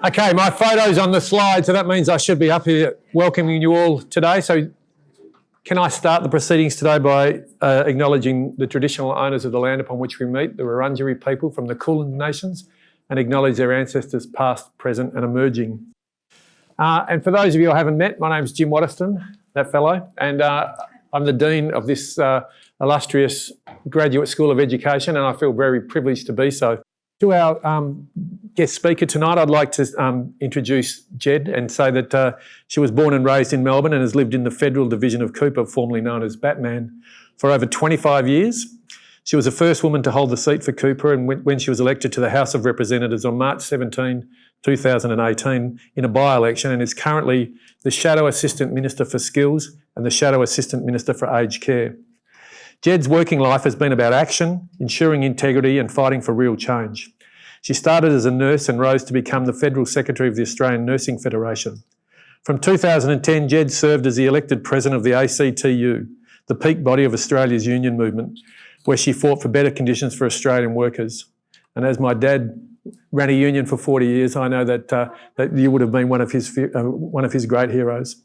Okay, my photo's on the slide, so that means I should be up here welcoming you all today. So can I start the proceedings today by acknowledging the traditional owners of the land upon which we meet, the Wurundjeri people from the Kulin Nations, and acknowledge their ancestors past, present and emerging. And for those of you I haven't met, my name's Jim Waterston, that fellow, and I'm the Dean of this illustrious Graduate School of Education, and I feel very privileged to be so. To our guest speaker tonight, I'd like to introduce Jed and say that she was born and raised in Melbourne and has lived in the Federal Division of Cooper, formerly known as Batman, for over 25 years. She was the first woman to hold the seat for Cooper, and when she was elected to the House of Representatives on March 17, 2018 in a by-election, and is currently the Shadow Assistant Minister for Skills and the Shadow Assistant Minister for Aged Care. Jed's working life has been about action, ensuring integrity and fighting for real change. She started as a nurse and rose to become the Federal Secretary of the Australian Nursing Federation. From 2010, Jed served as the elected President of the ACTU, the peak body of Australia's union movement, where she fought for better conditions for Australian workers. And as my dad ran a union for 40 years, I know that you would have been one of his great heroes.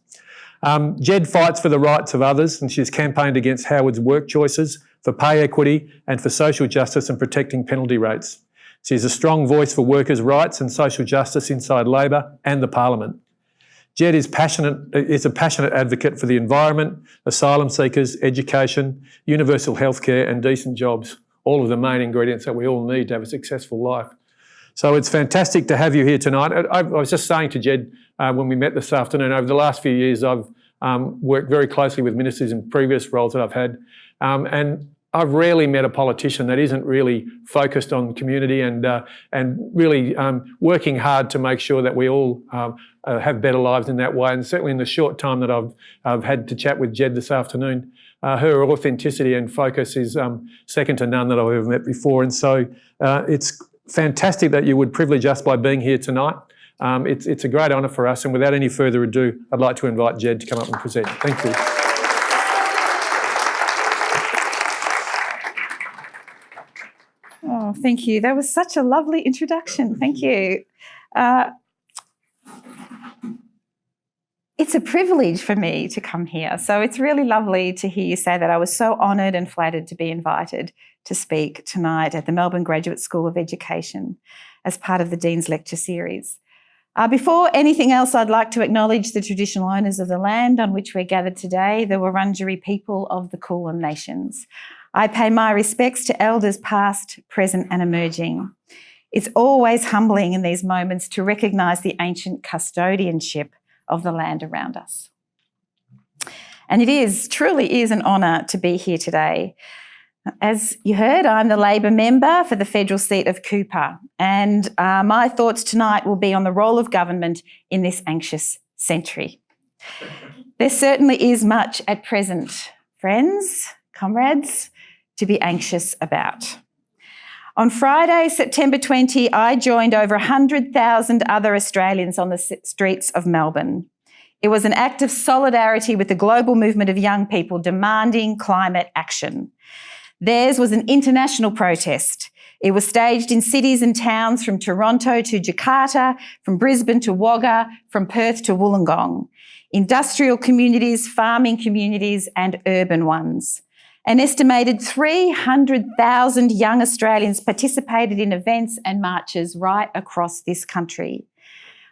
Jed fights for the rights of others, and she's campaigned against Howard's work choices, for pay equity and for social justice and protecting penalty rates. She's a strong voice for workers' rights and social justice inside Labor and the Parliament. Jed is a passionate advocate for the environment, asylum seekers, education, universal healthcare and decent jobs, all of the main ingredients that we all need to have a successful life. So it's fantastic to have you here tonight. I was just saying to Jed when we met this afternoon, over the last few years I've worked very closely with ministers in previous roles that I've had, and I've rarely met a politician that isn't really focused on community and really working hard to make sure that we all have better lives in that way. And certainly in the short time that I've had to chat with Jed this afternoon, her authenticity and focus is second to none that I've ever met before. And so it's fantastic that you would privilege us by being here tonight. It's a great honour for us, and without any further ado, I'd like to invite Jed to come up and present. Thank you. Oh, thank you. That was such a lovely introduction. Thank you. It's a privilege for me to come here. So it's really lovely to hear you say that. I was so honoured and flattered to be invited to speak tonight at the Melbourne Graduate School of Education as part of the Dean's Lecture Series. Before anything else, I'd like to acknowledge the traditional owners of the land on which we're gathered today, the Wurundjeri people of the Kulin Nations. I pay my respects to elders past, present and emerging. It's always humbling in these moments to recognise the ancient custodianship of the land around us. And it truly is an honour to be here today. As you heard, I'm the Labor member for the federal seat of Cooper, and my thoughts tonight will be on the role of government in this anxious century. There certainly is much at present, friends, comrades, to be anxious about. On Friday, September 20, I joined over 100,000 other Australians on the streets of Melbourne. It was an act of solidarity with the global movement of young people demanding climate action. Theirs was an international protest. It was staged in cities and towns from Toronto to Jakarta, from Brisbane to Wagga, from Perth to Wollongong, industrial communities, farming communities and urban ones. An estimated 300,000 young Australians participated in events and marches right across this country.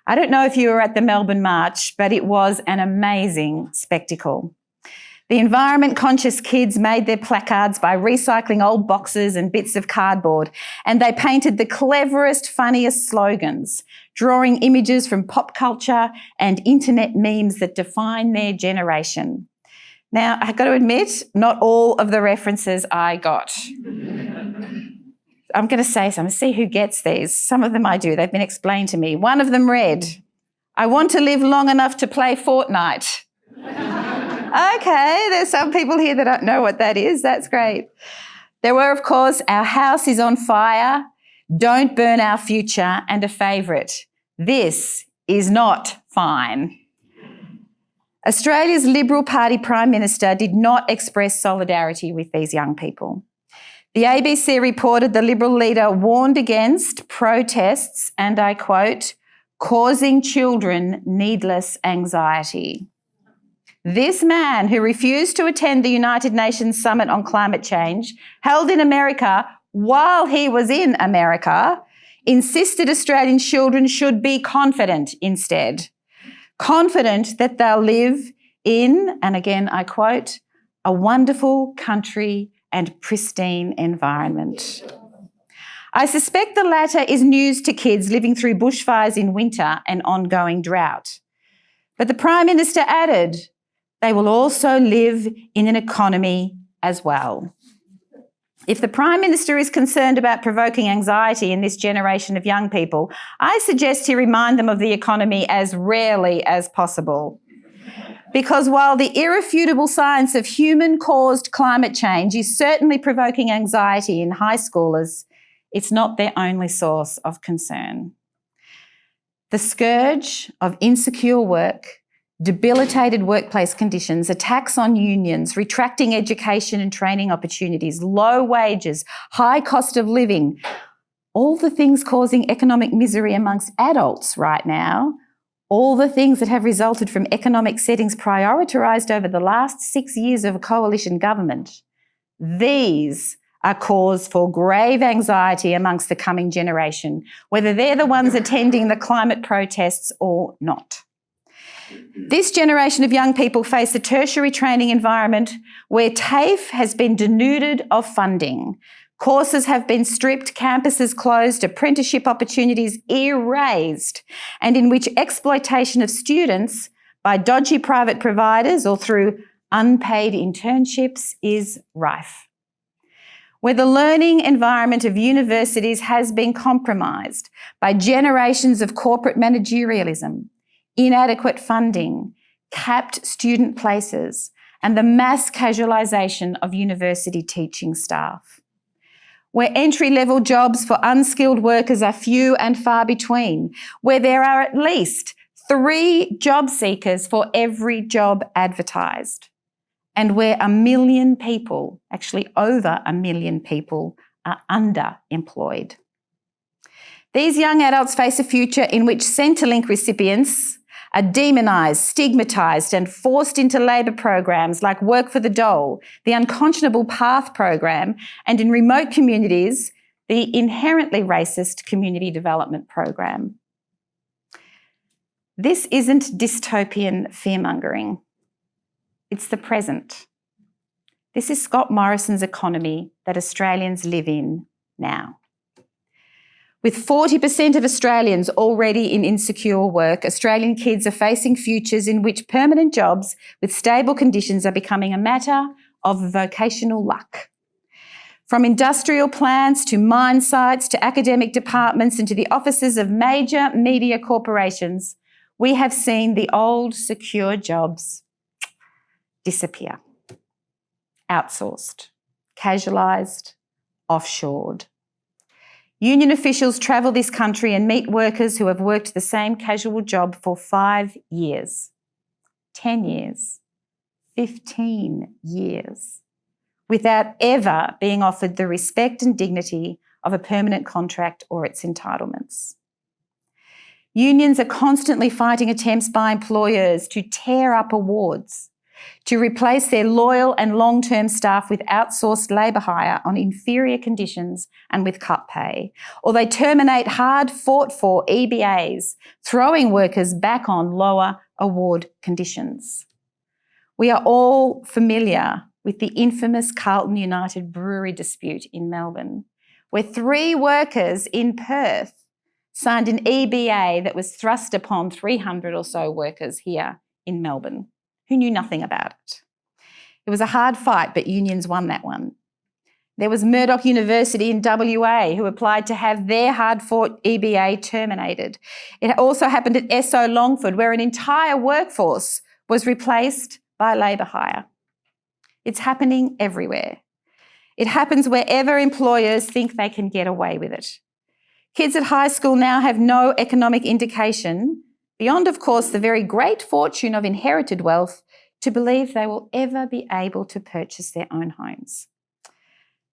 I don't know if you were at the Melbourne March, but it was an amazing spectacle. The environment-conscious kids made their placards by recycling old boxes and bits of cardboard, and they painted the cleverest, funniest slogans, drawing images from pop culture and internet memes that define their generation. Now, I've got to admit, not all of the references I got. I'm going to say some, see who gets these. Some of them I do. They've been explained to me. One of them read, "I want to live long enough to play Fortnite." Okay, there's some people here that don't know what that is. That's great. There were, of course, "Our house is on fire," "Don't burn our future," and a favourite, "This is not fine." Australia's Liberal Party Prime Minister did not express solidarity with these young people. The ABC reported the Liberal leader warned against protests, and I quote, causing children needless anxiety. This man, who refused to attend the United Nations Summit on Climate Change, held in America while he was in America, insisted Australian children should be confident instead. Confident that they'll live in, and again I quote, a wonderful country and pristine environment. I suspect the latter is news to kids living through bushfires in winter and ongoing drought. But the Prime Minister added, they will also live in an economy as well. If the Prime Minister is concerned about provoking anxiety in this generation of young people, I suggest he remind them of the economy as rarely as possible. Because while the irrefutable science of human-caused climate change is certainly provoking anxiety in high schoolers, it's not their only source of concern. The scourge of insecure work, debilitated workplace conditions, attacks on unions, retracting education and training opportunities, low wages, high cost of living, all the things causing economic misery amongst adults right now, all the things that have resulted from economic settings prioritised over the last 6 years of a coalition government, these are cause for grave anxiety amongst the coming generation, whether they're the ones attending the climate protests or not. This generation of young people face a tertiary training environment where TAFE has been denuded of funding. Courses have been stripped, campuses closed, apprenticeship opportunities erased, and in which exploitation of students by dodgy private providers or through unpaid internships is rife. Where the learning environment of universities has been compromised by generations of corporate managerialism, inadequate funding, capped student places, and the mass casualisation of university teaching staff. Where entry-level jobs for unskilled workers are few and far between, where there are at least 3 job seekers for every job advertised, and where 1 million people, actually over 1 million people, are underemployed. These young adults face a future in which Centrelink recipients are demonised, stigmatised and forced into labour programs like Work for the Dole, the Unconscionable Path program, and in remote communities, the inherently racist Community Development program. This isn't dystopian fear-mongering. It's the present. This is Scott Morrison's economy that Australians live in now. With 40% of Australians already in insecure work, Australian kids are facing futures in which permanent jobs with stable conditions are becoming a matter of vocational luck. From industrial plants to mine sites to academic departments and to the offices of major media corporations, we have seen the old secure jobs disappear. Outsourced, casualised, offshored. Union officials travel this country and meet workers who have worked the same casual job for 5 years, 10 years, 15 years, without ever being offered the respect and dignity of a permanent contract or its entitlements. Unions are constantly fighting attempts by employers to tear up awards, to replace their loyal and long-term staff with outsourced labour hire on inferior conditions and with cut pay, or they terminate hard-fought-for EBAs, throwing workers back on lower award conditions. We are all familiar with the infamous Carlton United Brewery dispute in Melbourne, where 3 workers in Perth signed an EBA that was thrust upon 300 or so workers here in Melbourne, who knew nothing about it. It was a hard fight, but unions won that one. There was Murdoch University in WA who applied to have their hard-fought EBA terminated. It also happened at Esso Longford, where an entire workforce was replaced by labour hire. It's happening everywhere. It happens wherever employers think they can get away with it. Kids at high school now have no economic indication, beyond, of course, the very great fortune of inherited wealth, to believe they will ever be able to purchase their own homes.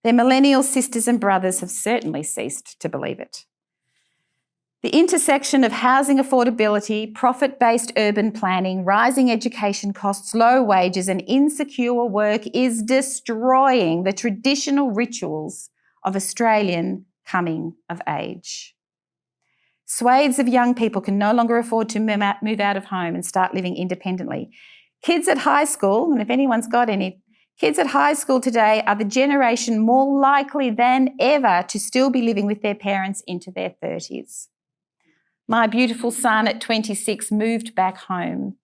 Their millennial sisters and brothers have certainly ceased to believe it. The intersection of housing affordability, profit-based urban planning, rising education costs, low wages and insecure work is destroying the traditional rituals of Australian coming of age. Swathes of young people can no longer afford to move out of home and start living independently. Kids at high school, and if anyone's got any, kids at high school today are the generation more likely than ever to still be living with their parents into their 30s. My beautiful son at 26 moved back home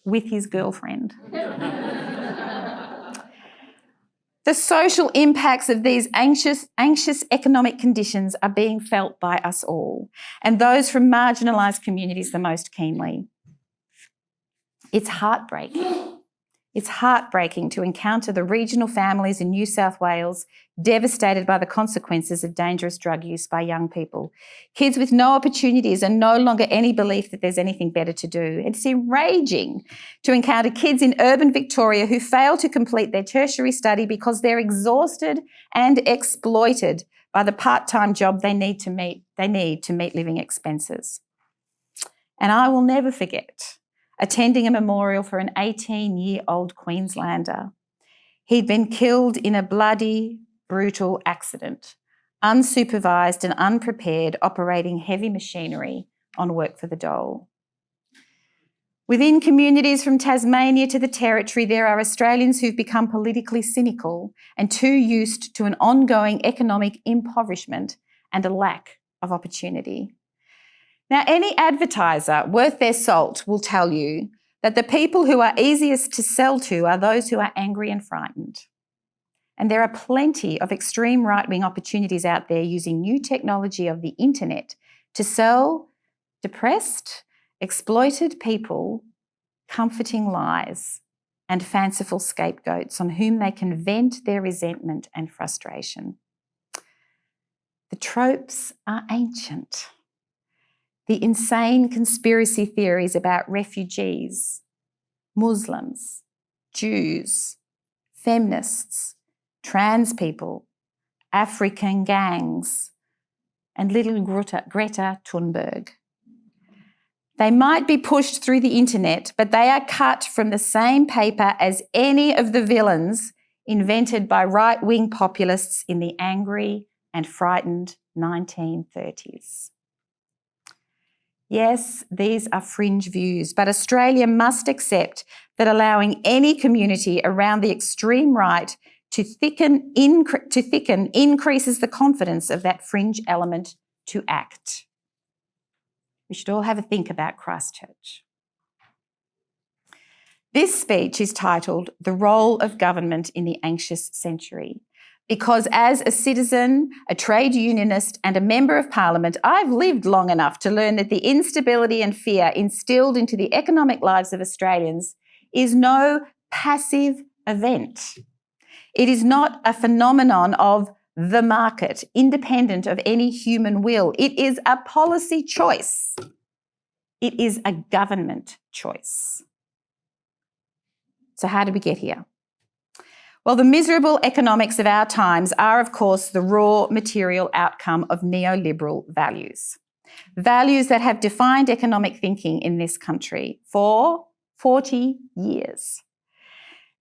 with his girlfriend. The social impacts of these anxious economic conditions are being felt by us all, and those from marginalised communities the most keenly. It's heartbreaking. It's heartbreaking to encounter the regional families in New South Wales devastated by the consequences of dangerous drug use by young people. Kids with no opportunities and no longer any belief that there's anything better to do. It's enraging to encounter kids in urban Victoria who fail to complete their tertiary study because they're exhausted and exploited by the part-time job they need to meet living expenses. And I will never forget attending a memorial for an 18-year-old Queenslander. He'd been killed in a bloody, brutal accident, unsupervised and unprepared, operating heavy machinery on work for the dole. Within communities from Tasmania to the Territory, there are Australians who've become politically cynical and too used to an ongoing economic impoverishment and a lack of opportunity. Now, any advertiser worth their salt will tell you that the people who are easiest to sell to are those who are angry and frightened. And there are plenty of extreme right-wing opportunities out there using new technology of the internet to sell depressed, exploited people comforting lies and fanciful scapegoats on whom they can vent their resentment and frustration. The tropes are ancient. The insane conspiracy theories about refugees, Muslims, Jews, feminists, trans people, African gangs, and little Greta Thunberg. They might be pushed through the internet, but they are cut from the same paper as any of the villains invented by right-wing populists in the angry and frightened 1930s. Yes, these are fringe views, but Australia must accept that allowing any community around the extreme right to thicken increases the confidence of that fringe element to act. We should all have a think about Christchurch. This speech is titled "The Role of Government in the Anxious Century," because as a citizen, a trade unionist and a member of parliament, I've lived long enough to learn that the instability and fear instilled into the economic lives of Australians is no passive event. It is not a phenomenon of the market, independent of any human will. It is a policy choice. It is a government choice. So how did we get here? Well, the miserable economics of our times are, of course, the raw material outcome of neoliberal values. Values that have defined economic thinking in this country for 40 years.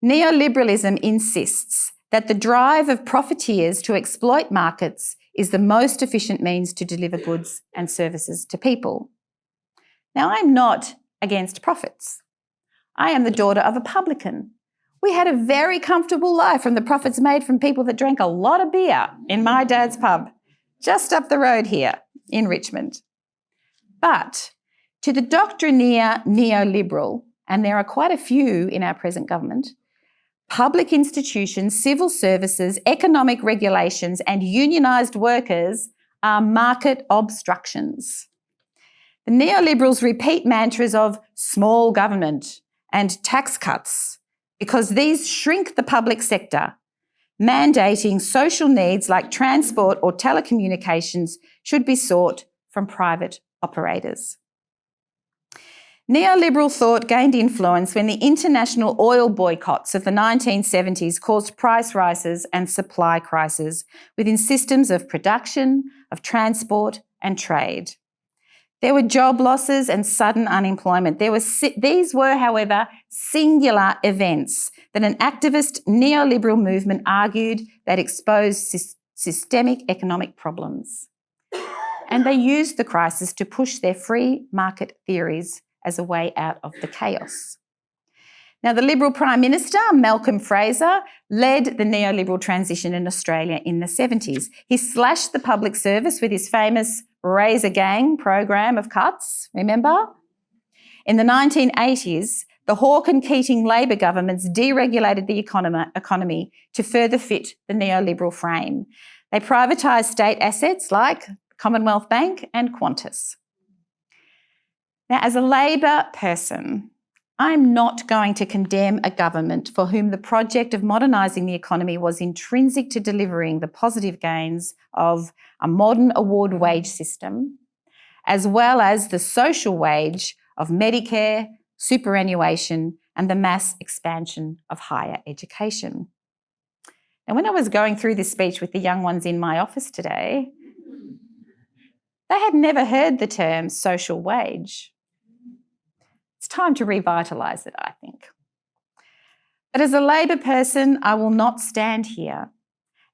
Neoliberalism insists that the drive of profiteers to exploit markets is the most efficient means to deliver goods and services to people. Now, I'm not against profits. I am the daughter of a publican. We had a very comfortable life from the profits made from people that drank a lot of beer in my dad's pub, just up the road here in Richmond. But to the doctrinaire neoliberal, and there are quite a few in our present government, public institutions, civil services, economic regulations, and unionised workers are market obstructions. The neoliberals repeat mantras of small government and tax cuts because these shrink the public sector, mandating social needs like transport or telecommunications should be sought from private operators. Neoliberal thought gained influence when the international oil boycotts of the 1970s caused price rises and supply crises within systems of production, of transport and trade. There were job losses and sudden unemployment. These were, however, singular events that an activist neoliberal movement argued that exposed systemic economic problems. And they used the crisis to push their free market theories as a way out of the chaos. Now, the Liberal Prime Minister, Malcolm Fraser, led the neoliberal transition in Australia in the 70s. He slashed the public service with his famous Razor Gang program of cuts, remember? In the 1980s, the Hawke and Keating Labor governments deregulated the economy to further fit the neoliberal frame. They privatised state assets like Commonwealth Bank and Qantas. Now, as a Labor person, I'm not going to condemn a government for whom the project of modernising the economy was intrinsic to delivering the positive gains of a modern award wage system, as well as the social wage of Medicare, superannuation, and the mass expansion of higher education. And when I was going through this speech with the young ones in my office today, they had never heard the term social wage. It's time to revitalise it, I think. But as a Labor person, I will not stand here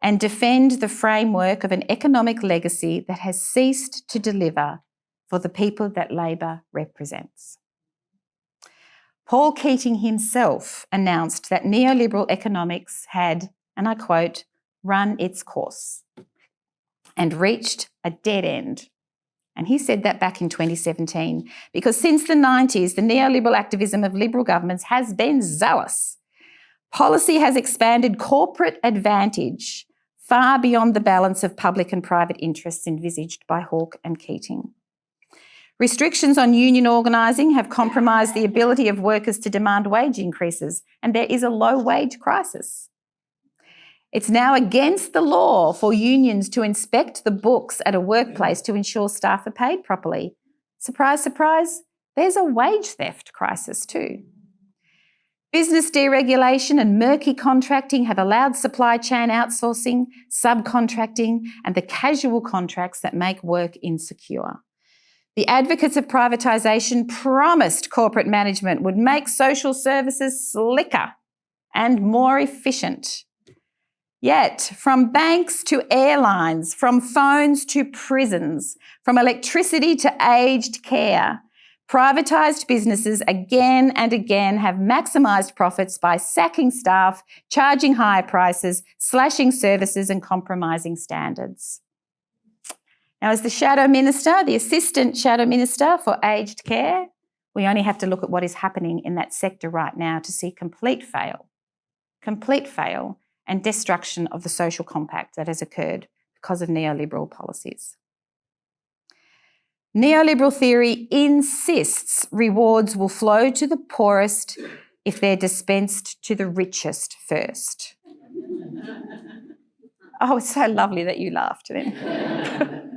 and defend the framework of an economic legacy that has ceased to deliver for the people that Labor represents. Paul Keating himself announced that neoliberal economics had, and I quote, run its course and reached a dead end. And he said that back in 2017, because since the 90s, the neoliberal activism of Liberal governments has been zealous. Policy has expanded corporate advantage far beyond the balance of public and private interests envisaged by Hawke and Keating. Restrictions on union organising have compromised the ability of workers to demand wage increases, and there is a low wage crisis. It's now against the law for unions to inspect the books at a workplace to ensure staff are paid properly. Surprise, surprise, there's a wage theft crisis too. Business deregulation and murky contracting have allowed supply chain outsourcing, subcontracting, and the casual contracts that make work insecure. The advocates of privatisation promised corporate management would make social services slicker and more efficient. Yet, from banks to airlines, from phones to prisons, from electricity to aged care, privatised businesses again and again have maximised profits by sacking staff, charging higher prices, slashing services and compromising standards. Now, as the Shadow Minister, the Assistant Shadow Minister for Aged Care, we only have to look at what is happening in that sector right now to see complete fail and destruction of the social compact that has occurred because of neoliberal policies. Neoliberal theory insists rewards will flow to the poorest if they're dispensed to the richest first. Oh, it's so lovely that you laughed then.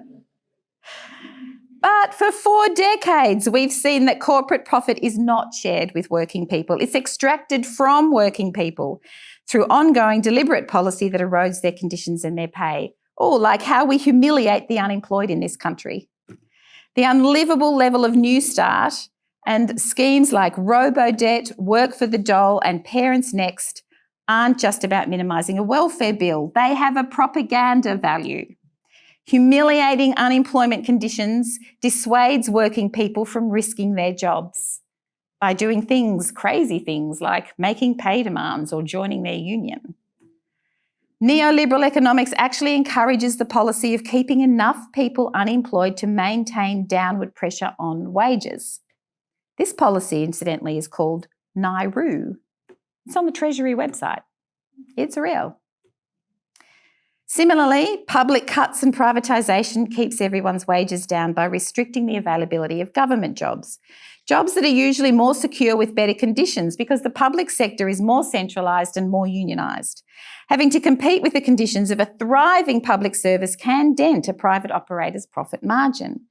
But for 4 decades, we've seen that corporate profit is not shared with working people. It's extracted from working people through ongoing deliberate policy that erodes their conditions and their pay. Oh, like how we humiliate the unemployed in this country. The unlivable level of New Start and schemes like robo-debt, work for the dole and Parents Next aren't just about minimising a welfare bill. They have a propaganda value. Humiliating unemployment conditions dissuades working people from risking their jobs by doing things, crazy things like making pay demands or joining their union. Neoliberal economics actually encourages the policy of keeping enough people unemployed to maintain downward pressure on wages. This policy, incidentally, is called NAIRU. It's on the Treasury website. It's real. Similarly, public cuts and privatisation keeps everyone's wages down by restricting the availability of government jobs. Jobs that are usually more secure with better conditions because the public sector is more centralised and more unionised. Having to compete with the conditions of a thriving public service can dent a private operator's profit margin.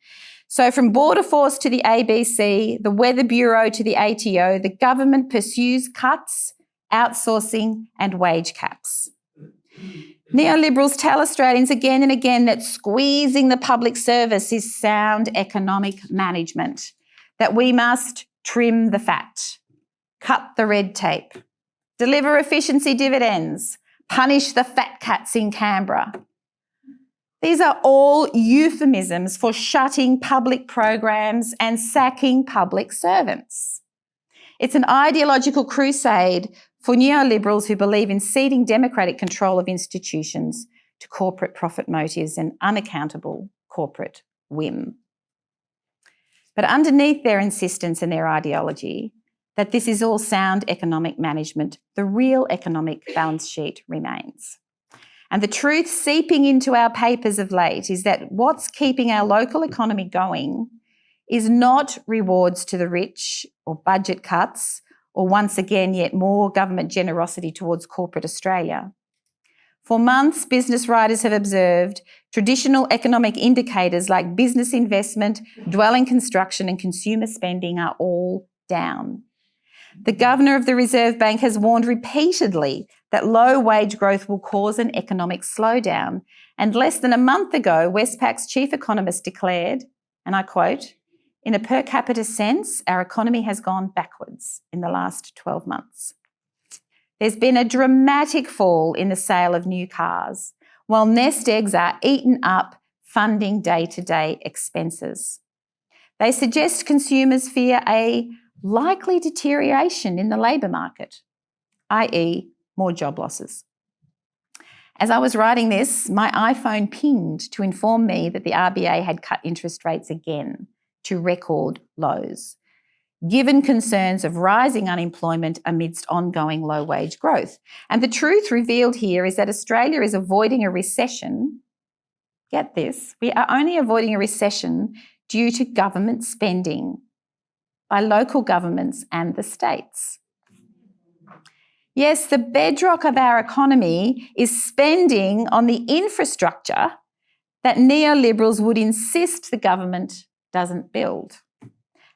So from Border Force to the ABC, the Weather Bureau to the ATO, the government pursues cuts, outsourcing and wage caps. Neoliberals tell Australians again and again that squeezing the public service is sound economic management, that we must trim the fat, cut the red tape, deliver efficiency dividends, punish the fat cats in Canberra. These are all euphemisms for shutting public programs and sacking public servants. It's an ideological crusade for neoliberals who believe in ceding democratic control of institutions to corporate profit motives and unaccountable corporate whim. But underneath their insistence and their ideology that this is all sound economic management, the real economic balance sheet remains. And the truth seeping into our papers of late is that what's keeping our local economy going is not rewards to the rich or budget cuts or once again yet more government generosity towards corporate Australia. For months, business writers have observed traditional economic indicators like business investment, dwelling construction and consumer spending are all down. The Governor of the Reserve Bank has warned repeatedly that low wage growth will cause an economic slowdown. And less than a month ago, Westpac's chief economist declared, and I quote, "In a per capita sense, our economy has gone backwards in the last 12 months. There's been a dramatic fall in the sale of new cars, while nest eggs are eaten up funding day-to-day expenses. They suggest consumers fear a likely deterioration in the labour market, i.e. more job losses." As I was writing this, my iPhone pinged to inform me that the RBA had cut interest rates again to record lows, given concerns of rising unemployment amidst ongoing low wage growth. And the truth revealed here is that Australia is avoiding a recession. Get this, we are only avoiding a recession due to government spending by local governments and the states. Yes, the bedrock of our economy is spending on the infrastructure that neoliberals would insist the government doesn't build,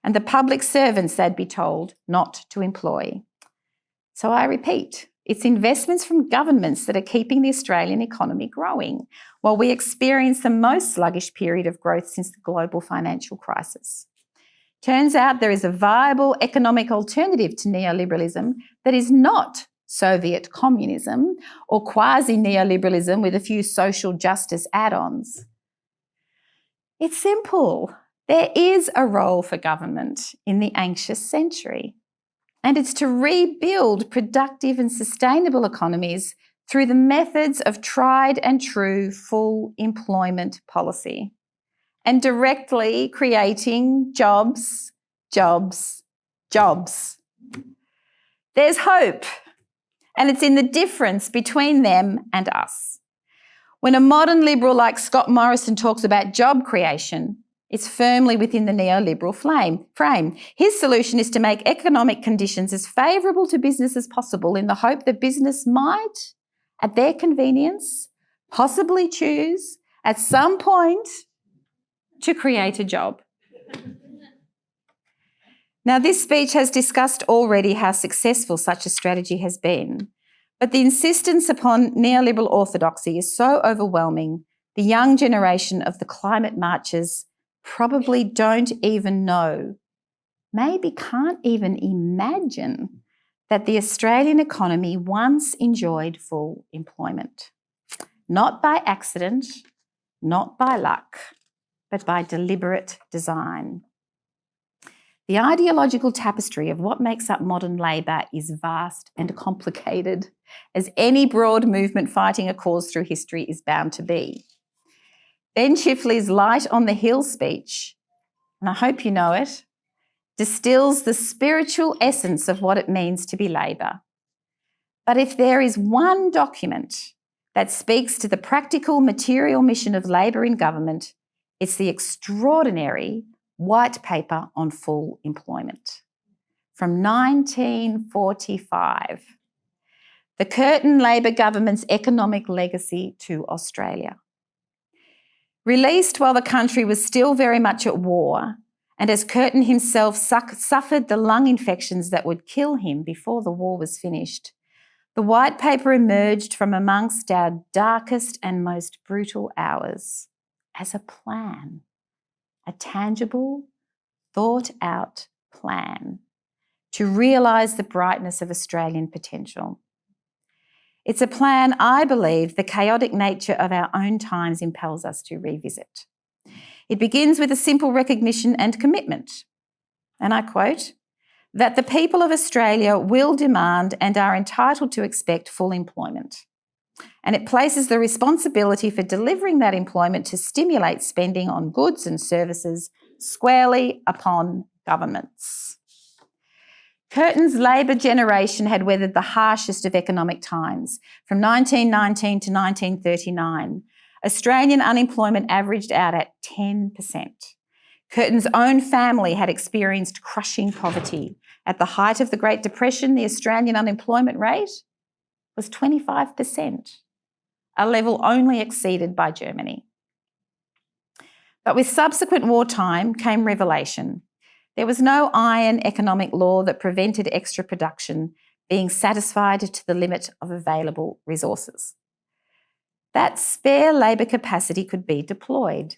and the public servants they'd be told not to employ. So I repeat, it's investments from governments that are keeping the Australian economy growing, while we experience the most sluggish period of growth since the global financial crisis. Turns out there is a viable economic alternative to neoliberalism that is not Soviet communism or quasi-neoliberalism with a few social justice add-ons. It's simple. There is a role for government in the anxious century, and it's to rebuild productive and sustainable economies through the methods of tried and true full employment policy and directly creating jobs, jobs, jobs. There's hope, and it's in the difference between them and us. When a modern liberal like Scott Morrison talks about job creation, it's firmly within the neoliberal frame. His solution is to make economic conditions as favourable to business as possible in the hope that business might, at their convenience, possibly choose at some point to create a job. Now, this speech has discussed already how successful such a strategy has been, but the insistence upon neoliberal orthodoxy is so overwhelming, the young generation of the climate marchers probably don't even know, maybe can't even imagine that the Australian economy once enjoyed full employment. Not by accident, not by luck, but by deliberate design. The ideological tapestry of what makes up modern Labor is vast and complicated, as any broad movement fighting a cause through history is bound to be. Ben Chifley's Light on the Hill speech, and I hope you know it, distills the spiritual essence of what it means to be Labor. But if there is one document that speaks to the practical material mission of Labor in government, it's the extraordinary White Paper on Full Employment from 1945, the Curtin Labor government's economic legacy to Australia. Released while the country was still very much at war, and as Curtin himself suffered the lung infections that would kill him before the war was finished, the white paper emerged from amongst our darkest and most brutal hours as a plan, a tangible, thought-out plan to realise the brightness of Australian potential. It's a plan I believe the chaotic nature of our own times impels us to revisit. It begins with a simple recognition and commitment, and I quote, that the people of Australia will demand and are entitled to expect full employment. And it places the responsibility for delivering that employment to stimulate spending on goods and services squarely upon governments. Curtin's Labor generation had weathered the harshest of economic times. From 1919 to 1939, Australian unemployment averaged out at 10%. Curtin's own family had experienced crushing poverty. At the height of the Great Depression, the Australian unemployment rate was 25%, a level only exceeded by Germany. But with subsequent wartime came revelation. There was no iron economic law that prevented extra production being satisfied to the limit of available resources. That spare labour capacity could be deployed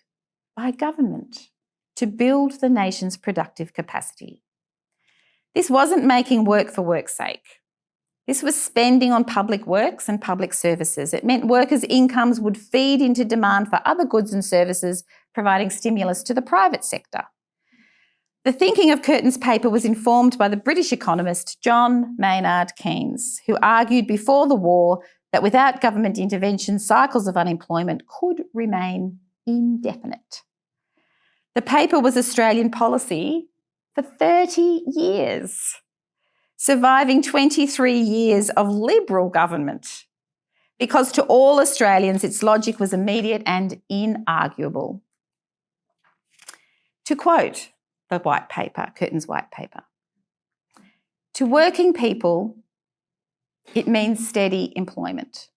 by government to build the nation's productive capacity. This wasn't making work for work's sake. This was spending on public works and public services. It meant workers' incomes would feed into demand for other goods and services, providing stimulus to the private sector. The thinking of Curtin's paper was informed by the British economist John Maynard Keynes, who argued before the war that without government intervention, cycles of unemployment could remain indefinite. The paper was Australian policy for 30 years, surviving 23 years of Liberal government, because to all Australians its logic was immediate and inarguable. To quote the white paper, Curtin's white paper, to working people, it means steady employment,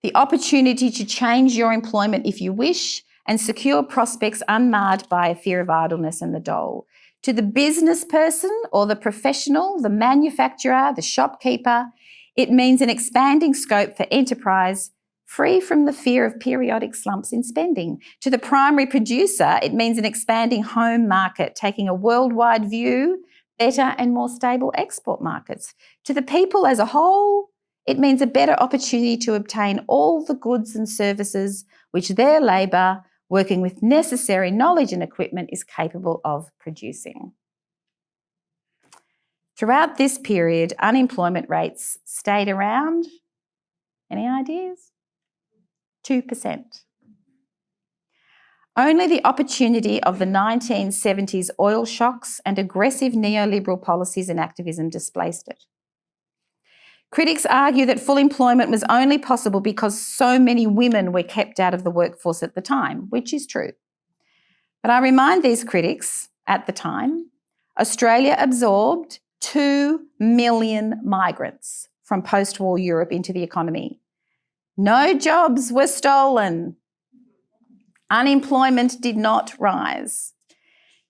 the opportunity to change your employment if you wish and secure prospects unmarred by a fear of idleness and the dole. To the business person or the professional, the manufacturer, the shopkeeper, it means an expanding scope for enterprise, free from the fear of periodic slumps in spending. To the primary producer, it means an expanding home market, taking a worldwide view, better and more stable export markets. To the people as a whole, it means a better opportunity to obtain all the goods and services which their labour, working with necessary knowledge and equipment, is capable of producing. Throughout this period, unemployment rates stayed around, any ideas? 2%. Only the opportunity of the 1970s oil shocks and aggressive neoliberal policies and activism displaced it. Critics argue that full employment was only possible because so many women were kept out of the workforce at the time, which is true. But I remind these critics, at the time, Australia absorbed 2 million migrants from post-war Europe into the economy. No jobs were stolen. Unemployment did not rise.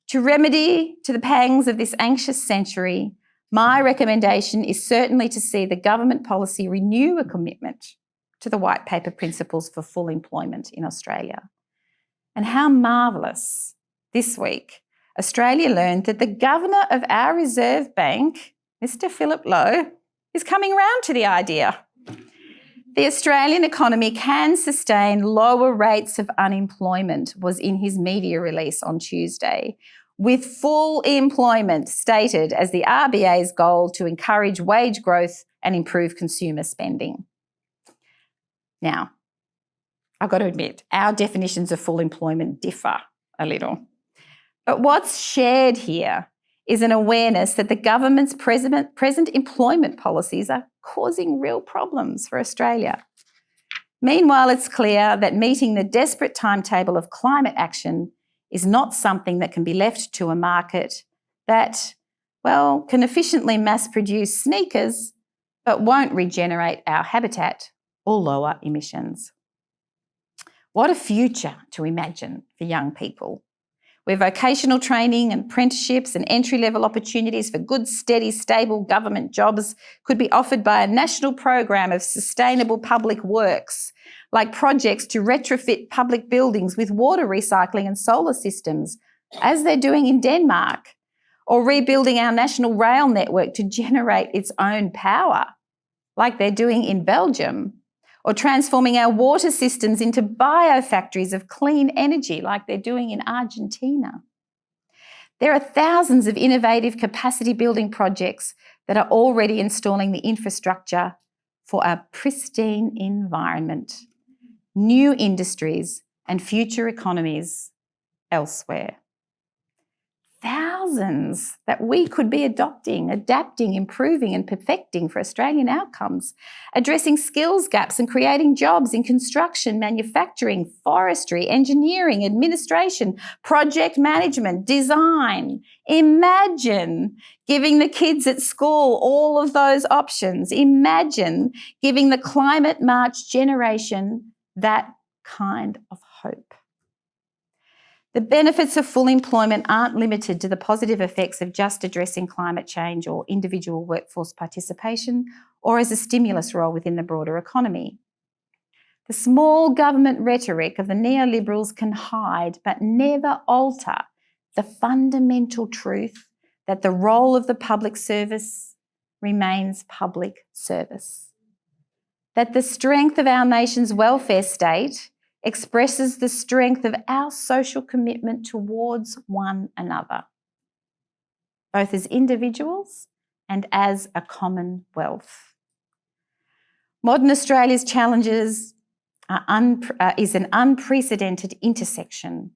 To remedy to the pangs of this anxious century, my recommendation is certainly to see the government policy renew a commitment to the white paper principles for full employment in Australia. And how marvellous this week Australia learned that the governor of our Reserve Bank, Mr. Philip Lowe, is coming round to the idea. The Australian economy can sustain lower rates of unemployment, was in his media release on Tuesday, with full employment stated as the RBA's goal to encourage wage growth and improve consumer spending. Now, I've got to admit, our definitions of full employment differ a little. But what's shared here is an awareness that the government's present employment policies are causing real problems for Australia. Meanwhile, it's clear that meeting the desperate timetable of climate action is not something that can be left to a market that, well, can efficiently mass produce sneakers but won't regenerate our habitat or lower emissions. What a future to imagine for young people, where vocational training and apprenticeships and entry-level opportunities for good, steady, stable government jobs could be offered by a national program of sustainable public works, like projects to retrofit public buildings with water recycling and solar systems, as they're doing in Denmark, or rebuilding our national rail network to generate its own power, like they're doing in Belgium, or transforming our water systems into biofactories of clean energy, like they're doing in Argentina. There are thousands of innovative capacity building projects that are already installing the infrastructure for a pristine environment, new industries and future economies elsewhere. Thousands that we could be adopting, adapting, improving and perfecting for Australian outcomes, addressing skills gaps and creating jobs in construction, manufacturing, forestry, engineering, administration, project management, design. Imagine giving the kids at school all of those options. Imagine giving the Climate March generation that kind of hope. The benefits of full employment aren't limited to the positive effects of just addressing climate change or individual workforce participation, or as a stimulus role within the broader economy. The small government rhetoric of the neoliberals can hide but never alter the fundamental truth that the role of the public service remains public service. That the strength of our nation's welfare state expresses the strength of our social commitment towards one another, both as individuals and as a commonwealth. Modern Australia's challenges is an unprecedented intersection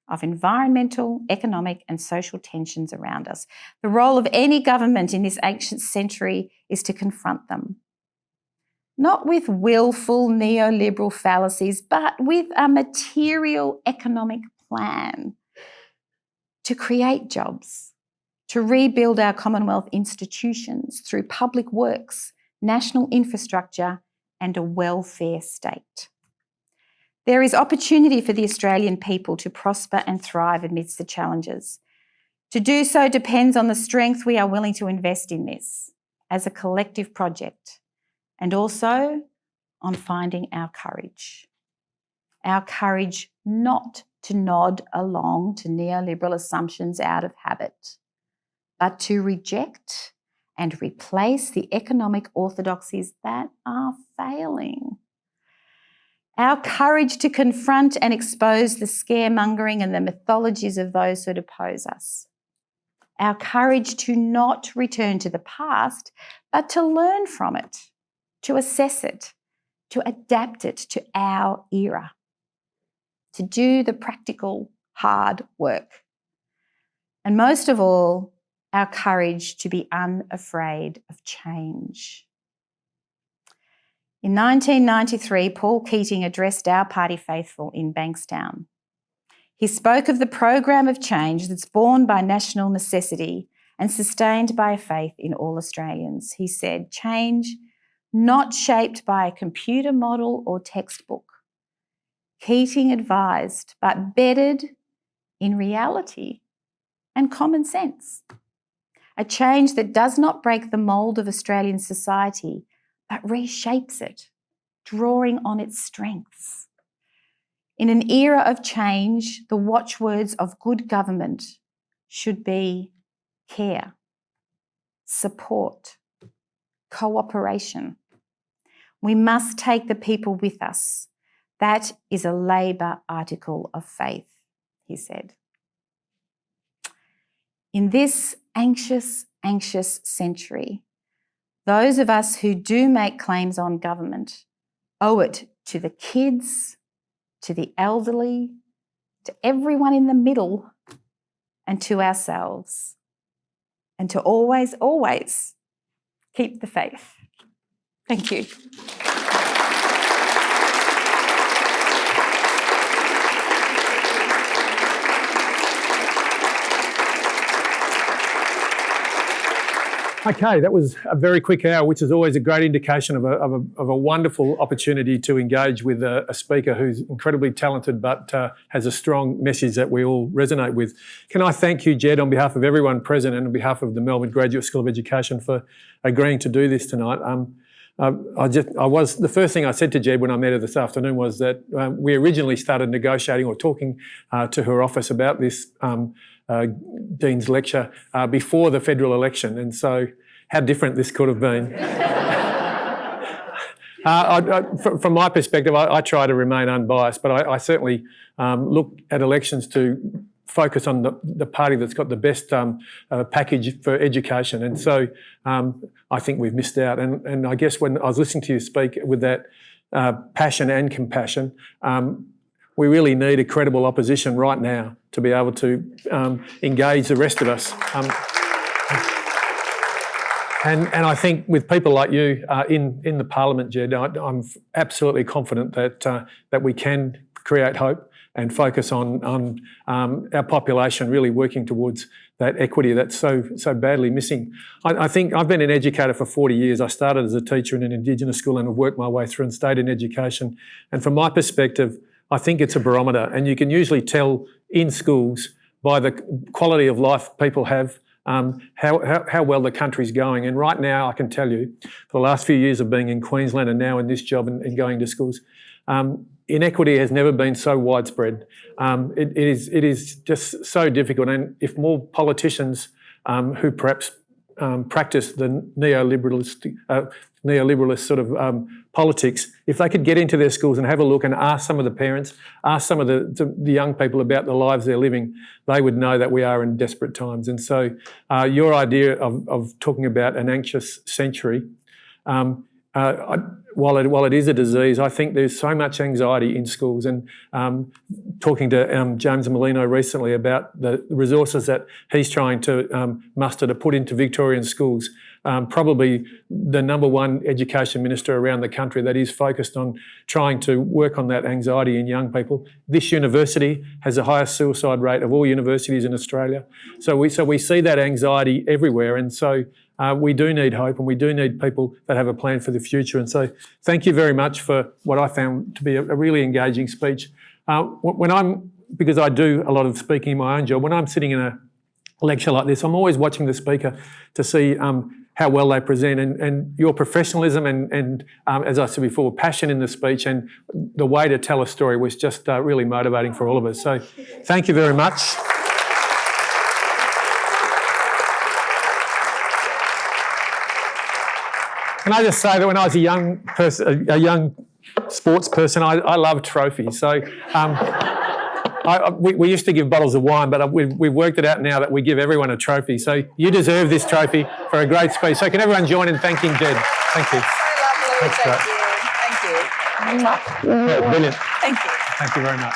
of environmental, economic and social tensions around us. The role of any government in this ancient century is to confront them, not with willful neoliberal fallacies, but with a material economic plan to create jobs, to rebuild our Commonwealth institutions through public works, national infrastructure and a welfare state. There is opportunity for the Australian people to prosper and thrive amidst the challenges. To do so depends on the strength we are willing to invest in this as a collective project, and also on finding our courage not to nod along to neoliberal assumptions out of habit, but to reject and replace the economic orthodoxies that are failing. Our courage to confront and expose the scaremongering and the mythologies of those that oppose us. Our courage to not return to the past, but to learn from it, to assess it, to adapt it to our era, to do the practical, hard work. And most of all, our courage to be unafraid of change. In 1993, Paul Keating addressed our party faithful in Bankstown. He spoke of the program of change that's born by national necessity and sustained by a faith in all Australians. He said, change not shaped by a computer model or textbook. Keating advised, but bedded in reality and common sense. A change that does not break the mould of Australian society, but reshapes it, drawing on its strengths. In an era of change, the watchwords of good government should be care, support, cooperation. We must take the people with us. That is a Labor article of faith, he said. In this anxious century, those of us who do make claims on government owe it to the kids, to the elderly, to everyone in the middle, and to ourselves, and to always keep the faith. Thank you. Okay, that was a very quick hour, which is always a great indication of a wonderful opportunity to engage with a speaker who's incredibly talented but has a strong message that we all resonate with. Can I thank you, Jed, on behalf of everyone present and on behalf of the Melbourne Graduate School of Education for agreeing to do this tonight. The first thing I said to Jed when I met her this afternoon was that we originally started negotiating or talking to her office about this Dean's lecture before the federal election, and so how different this could have been. From my perspective, I try to remain unbiased, but I certainly look at elections to focus on the party that's got the best package for education, and so I think we've missed out. And I guess when I was listening to you speak with that passion and compassion, we really need a credible opposition right now to be able to engage the rest of us. And I think with people like you in the Parliament, Jed, I'm absolutely confident that we can create hope and focus on our population really working towards that equity that's so badly missing. I think I've been an educator for 40 years. I started as a teacher in an Indigenous school and have worked my way through and stayed in education. And from my perspective, I think it's a barometer, and you can usually tell in schools by the quality of life people have how well the country's going. And right now, I can tell you, for the last few years of being in Queensland and now in this job and going to schools, inequity has never been so widespread. It is just so difficult. And if more politicians who perhaps practice the neoliberalist sort of politics, if they could get into their schools and have a look and ask some of the parents, ask some of the young people about the lives they're living, they would know that we are in desperate times. And so your idea of talking about an anxious century, while it is a disease, I think there's so much anxiety in schools. And talking to James Molino recently about the resources that he's trying to muster to put into Victorian schools, probably the number one education minister around the country that is focused on trying to work on that anxiety in young people. This university has the highest suicide rate of all universities in Australia. So we see that anxiety everywhere. And so we do need hope, and we do need people that have a plan for the future. And so thank you very much for what I found to be a really engaging speech. Because I do a lot of speaking in my own job, when I'm sitting in a lecture like this, I'm always watching the speaker to see how well they present, and your professionalism and as I said before, passion in the speech and the way to tell a story was just really motivating for all of us. So thank you very much. Can I just say that when I was a young sports person, I loved trophies. So we used to give bottles of wine, but we've worked it out now that we give everyone a trophy. So you deserve this trophy for a great speech. So can everyone join in thanking Jed? Thank you. So lovely. Thank you. Yeah, brilliant. Thank you. Thank you very much.